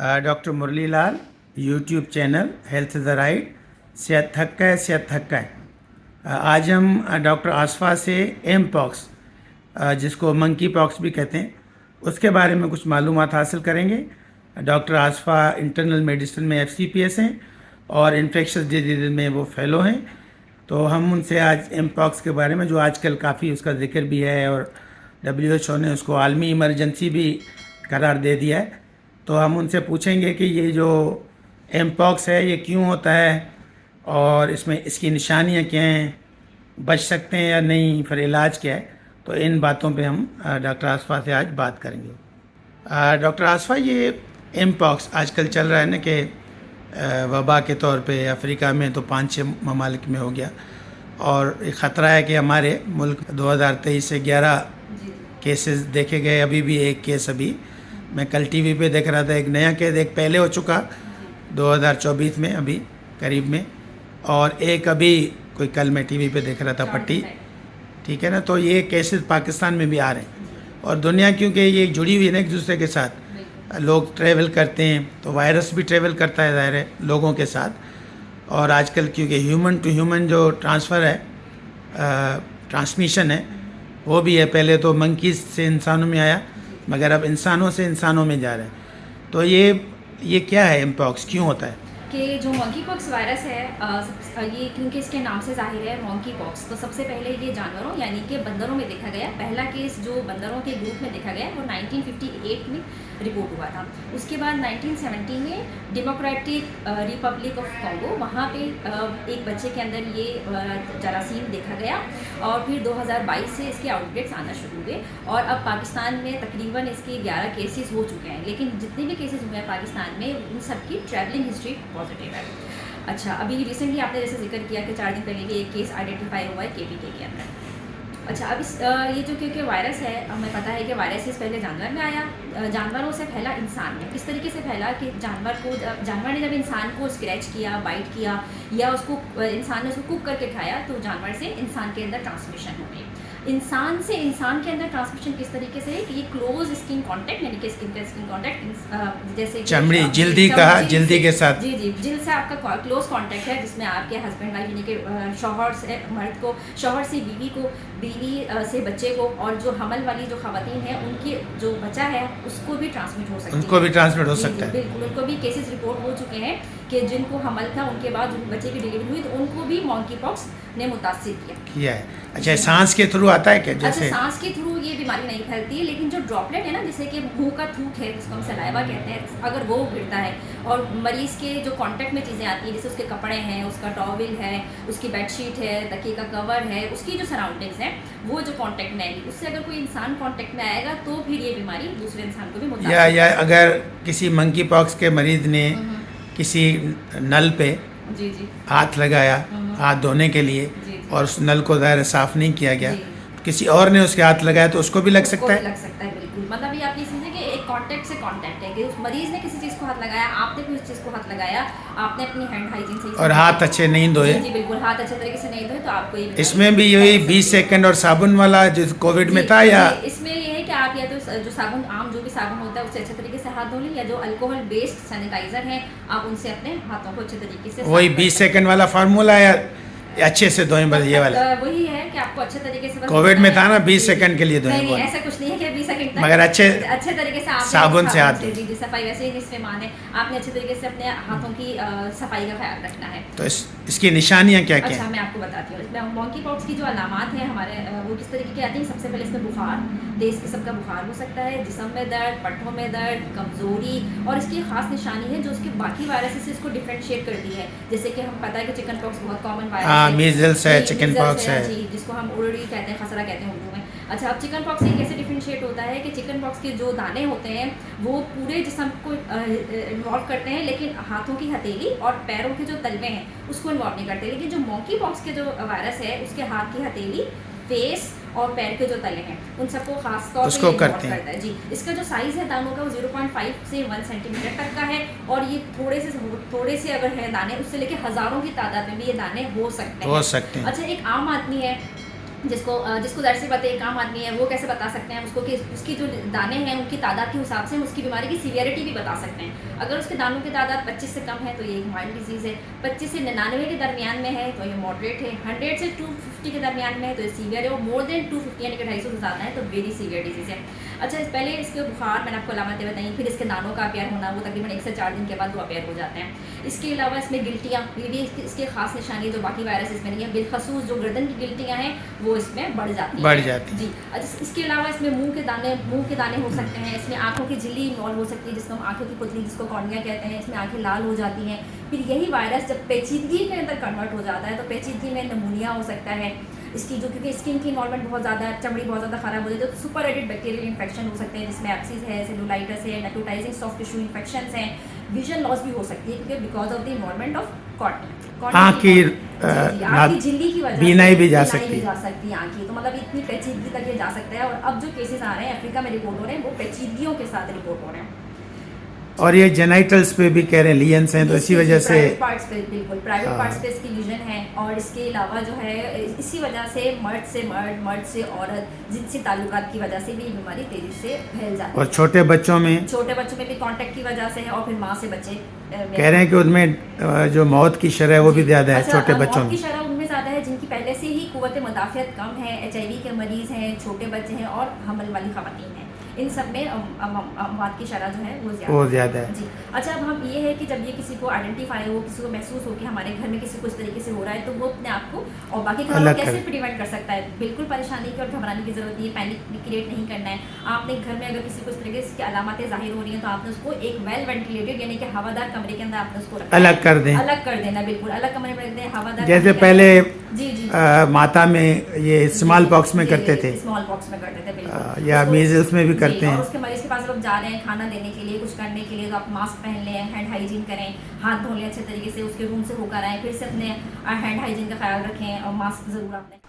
Doctor Murli Lal, YouTube channel health is the right, सेहत हक है। आज हम डॉक्टर आसफा से एम पॉक्स, जिसको मंकी पॉक्स भी कहते हैं, उसके बारे में कुछ मालूमात हासिल करेंगे। डॉक्टर आसफा इंटरनल मेडिसिन में FCPS हैं और इन्फेक्शस डिजीज़ में वो फेलो हैं। तो हम उनसे आज एम पॉक्स के बारे में, जो आजकल काफ़ी उसका जिक्र भी है और WHO ने उसको आलमी इमरजेंसी भी करार दे दिया है, तो हम उनसे पूछेंगे कि ये जो एम पॉक्स है ये क्यों होता है और इसमें इसकी निशानियां क्या हैं, बच सकते हैं या नहीं, फिर इलाज क्या है। तो इन बातों पे हम डॉक्टर आसफा से आज बात करेंगे। डॉक्टर आसफा, ये एम पॉक्स आजकल चल रहा है ना कि वबा के तौर पे अफ्रीका में तो 5-6 ममालिक में हो गया, और एक ख़तरा है कि हमारे मुल्क 2023 से 11 केसेस देखे गए। अभी भी एक केस, अभी मैं कल टीवी पे देख रहा था, एक नया केस एक पहले हो चुका 2024 में अभी करीब में, और एक अभी कोई कल मैं टीवी पे देख रहा था पट्टी, ठीक है ना। तो ये केसेस पाकिस्तान में भी आ रहे हैं, और दुनिया क्योंकि ये जुड़ी हुई है ना एक दूसरे के साथ, लोग ट्रैवल करते हैं तो वायरस भी ट्रैवल करता है ज़ाहिर है लोगों के साथ। और आजकल क्योंकि ह्यूमन टू ह्यूमन जो ट्रांसफ़र है, ट्रांसमिशन है, वो भी है। पहले तो मंकीज़ से इंसानों में आया, मगर अब इंसानों से इंसानों में जा रहे हैं। तो ये क्या है, एम पॉक्स क्यों होता है? कि जो मंकी पॉक्स वायरस है, ये क्योंकि इसके नाम से जाहिर है मंकी पॉक्स, तो सबसे पहले ये जानवरों यानी कि बंदरों में देखा गया। पहला केस जो बंदरों के ग्रुप में देखा गया वो 1958 में रिपोर्ट हुआ था। उसके बाद 1970 में डेमोक्रेटिक रिपब्लिक ऑफ कॉन्गो, वहाँ पे एक बच्चे के अंदर ये जरासीम देखा गया, और फिर 2022 से इसके आउटब्रेक्स आना शुरू हुए, और अब पाकिस्तान में तकरीबन इसके 11 केसेस हो चुके हैं। लेकिन जितने भी केसेस हुए हैं पाकिस्तान में, उन सबकी ट्रैवलिंग हिस्ट्री पॉजिटिव है। अच्छा, अभी रिसेंटली आपने जैसे जिक्र किया कि 4 दिन पहले भी एक केस आइडेंटिफाई हुआ है KPK के अंदर। अच्छा, अब ये जो क्योंकि वायरस है, हमें पता है कि वायरस इस पहले जानवर में आया, जानवरों से फैला इंसान में। किस तरीके से फैला कि जानवर ने जब इंसान को स्क्रैच किया, बाइट किया, या उसको इंसान ने उसको कुक करके खाया, तो जानवर से इंसान के अंदर ट्रांसमिशन हो गई। इंसान से इंसान के अंदर ट्रांसमिशन किस तरीके से है कि ये क्लोज स्किन कांटेक्ट, यानी कि स्किन का स्किन कांटेक्ट, जैसे चमड़ी, जिल्दी का जिल्दी के साथ, जी, जिल्द से आपका क्लोज कांटेक्ट है, जिसमें आपके हस्बैंड वाइफ यानी कि शौहर से मर्द को, शौहर से बीवी को, बीवी से बच्चे को, और जो हमल वाली जो खवातीन है उनकी जो बच्चा है उसको भी ट्रांसमिट हो सकती है। उनको भी ट्रांसमिट हो सकता है, बिल्कुल। उनको भी केसेस रिपोर्ट हो चुके हैं कि जिनको हमल था उनके बाद जो बच्चे की डिलीवरी हुई तो उनको भी मंकी पॉक्स ने मुतासिर किया है। अच्छा, सांस के थ्रू आता है क्या? जैसे अच्छा, सांस के थ्रू ये बीमारी नहीं फैलती है, लेकिन जो ड्रॉपलेट है ना, जैसे कि मुंह का थूक है जिसको हम सलाइवा कहते हैं, अगर वो गिरता है और मरीज़ के जो कांटेक्ट में चीज़ें आती हैं, जैसे उसके कपड़े हैं, उसका टॉवल है, उसकी बेडशीट है, तकिए का कवर है, उसकी जो सराउंडिंग्स हैं, वो जो कांटेक्ट में आएगी, उससे अगर कोई इंसान कांटेक्ट में आएगा तो फिर ये बीमारी दूसरे इंसान को भी मुतासिर या अगर किसी मंकी पॉक्स के मरीज़ ने किसी नल पे जी हाथ लगाया हाथ धोने के लिए, और उस नल को ज़ाहिर साफ़ नहीं किया गया, किसी और ने उसके हाथ लगाया, तो उसको भी लग सकता है? लग सकता है, बिल्कुल। मतलब ये आप ये समझें कि एक कांटेक्ट से कांटेक्ट है, कि उस मरीज़ ने किसी चीज़ को हाथ लगाया, आपने भी उस चीज़ को हाथ लगाया, आपने अपनी हैंड हाइजीन सही और हाथ अच्छे नहीं धोए। जी, बिल्कुल, हाथ अच्छे तरीके से नहीं धोए तो आपको ये इसमें भी यही 20 सेकंड और साबुन वाला जो कोविड में था, या इसमें ये है कि आप या तो जो साबुन, आम जो भी साबुन होता है उससे अच्छे तरीके से हाथ धो लें, या जो अल्कोहल बेस्ड सैनिटाइजर है आप उनसे अपने हाथों को अच्छे तरीके से, वही 20 सेकंड वाला फार्मूला, या अच्छे से धोएं बस, ये वाला वही है कि आपको अच्छे तरीके से, कोविड में था ना 20 सेकंड के लिए धोएं, नहीं ऐसा कुछ नहीं है कि 20 सेकंड, मगर अच्छे तरीके से आप साबुन से हाथ, जी सफाई वैसे ही इसमें मान है, आपने अच्छे तरीके से अपने हाथों की सफाई का ख्याल रखना है। तो इसकी निशानियाँ क्या क्या? अच्छा, मैं आपको बताती हूँ इसमें मंकी पॉक्स की जो अलामात हैं हमारे, वो किस तरीके की आती हैं। सबसे पहले इसमें बुखार, तेज किस्म का बुखार हो सकता है, जिस्म में दर्द, पट्टों में दर्द, कमजोरी, और इसकी खास निशानी है जो उसके बाकी वायरस से इसको डिफ्रेंशिएट करती है। जैसे कि हम पता है कि चिकन पॉक्स बहुत कॉमन वायरस है, मीजल्स है, चिकन पॉक्स है जी, जिसको हम उड़ड़ी कहते हैं, खसरा कहते हैं उर्दू में। अच्छा, अब चिकन पॉक्स ये कैसे डिफ्रेंशिएट होता है कि चिकन पॉक्स के जो दाने होते हैं वो पूरे जिस्म को इन्वॉल्व करते हैं, लेकिन हाथों की हथेली और पैरों के जो तलवे हैं उसको इन्वॉल्व नहीं करते। लेकिन जो मंकी पॉक्स के जो वायरस है उसके हाथ की हथेली, फेस और पैर के जो तले हैं उन सबको खास तौर पे करता है। जी, इसका जो साइज़ है दानों का वो 0.5 से 1 सेंटीमीटर तक का है, और ये थोड़े से अगर है दाने, उससे लेके हज़ारों की तादाद में भी ये दाने हो सकते हैं। अच्छा, एक आम आदमी है जिसको ज़ाहिर सी बात है एक आम आदमी है वो कैसे बता सकते हैं उसको कि उसकी जो दाने हैं उनकी तादाद के हिसाब से हम उसकी बीमारी की सीवियरिटी भी बता सकते हैं। अगर उसके दानों की तादाद 25 से कम है तो ये एक माइल्ड डिजीज़ है, 25 से 99 के दरमियान में है तो ये मॉडरेट है, 100 से 250 के दरमियान में है तो ये सीवियर है, और मोर देन 250 यानी कि 250 से ज़्यादा है तो वेरी सीवियर डिजीज़ है। अच्छा, पहले इसके बुखार मैंने आपको अलामतें बताई, फिर इसके दानों का अपेयर होना, वो तकरीबन 1 से 4 दिन के बाद वो अपेयर हो जाते हैं। इसके अलावा इसमें गिल्टियाँ, ये भी इसकी खास निशानी जो बाकी वायरस इसमें नहीं है, बिलखसूस जो गर्दन की गिल्टियाँ हैं वो इसमें बढ़ जाती हैं जी। अच्छा, इसके अलावा इसमें मुंह के दाने हो सकते हैं, इसमें आंखों की झिल्ली इन्वॉल्व हो सकती है जिसको हम आंखों की पुतली जिसको कॉर्निया कहते हैं, इसमें आंखें लाल हो जाती हैं। फिर यही वायरस जब पेचीदगी के अंदर कन्वर्ट हो जाता है तो पेचीदगी में नमूनिया हो सकता है इसकी, जो क्योंकि स्किन की इन्वॉल्वमेंट बहुत ज़्यादा, चमड़ी बहुत ज़्यादा ख़राब हो जाती है तो सुपर एडिड बैक्टीरियल इन्फेक्शन हो सकते हैं जिसमें एप्सिस है, सेलुलाइटिस है, नेक्रोटाइजिंग सॉफ्ट टिश्यू इन्फेक्शंस हैं, विजन लॉस भी हो सकती है क्योंकि because of the involvement of cotton आँख की झिल्ली की वजह बीनाई भी जा से सकती है आँख की, तो मतलब इतनी पेचीदगी तक ये जा सकता है। और अब जो केसेस आ रहे हैं अफ्रीका में रिपोर्ट हो रहे हैं वो पेचीदगियों के साथ रिपोर्ट हो रहे हैं। और ये जेनाइटल्स पे भी कह रहे हैं लियंस हैं तो इसी वजह से प्राइवेट पार्ट्स पे, बिल्कुल प्राइवेट पार्ट्स पे इसकी लीजन है। और इसके अलावा जो है इसी वजह से मर्द से औरत जिनसे ताल्लुकात की वजह से भी ये बीमारी तेजी से फैल जाती है। और छोटे बच्चों में भी कांटेक्ट की वजह से है, और फिर माँ से बच्चे कह रहे हैं कि उनमें जो मौत की शरह वो भी ज़्यादा है छोटे बच्चों मौत में। की शरह उनमें ज़्यादा है जिनकी पहले से ही कुव्वत मुदाफ़ियत कम है, HIV के मरीज़ हैं, छोटे बच्चे हैं और हमल वाली ख़वातीन हैं, इन सब में अमवात की शरह जो है वो ज़्यादा है जी। अच्छा, अब हम ये है कि जब ये किसी को आइडेंटिफाई हो, किसी को महसूस हो कि हमारे घर में किसी को इस तरीके से हो रहा है तो वो अपने आप को और बाकी घरों को कैसे प्रिवेंट कर सकता है। बिल्कुल परेशानी की और घबराने की ज़रूरत नहीं है, पैनिक क्रिएट नहीं करना है। आपने घर में अगर किसी को इस तरीके से अलामतें जाहिर हो रही हैं तो आपने उसको एक वेल वेंटिलेटेड यानी कि हवादार कमरे के अंदर आपने उसको अलग कर देना, बिल्कुल अलग कमरे में रख दें, हवादार, जैसे पहले जी माता में ये स्मॉल पॉक्स में करते थे, स्मॉल पॉक्स में करते थे बिल्कुल, या मीजल्स में भी करते हैं। और उसके मरीज के पास जब जा रहे हैं खाना देने के लिए, कुछ करने के लिए तो आप मास्क पहन लें, हैंड हाइजीन करें, हाथ धो लें अच्छे तरीके से, उसके रूम से होकर आएँ, फिर से अपने हैंड हाइजीन का ख्याल रखें और मास्क ज़रूर आपने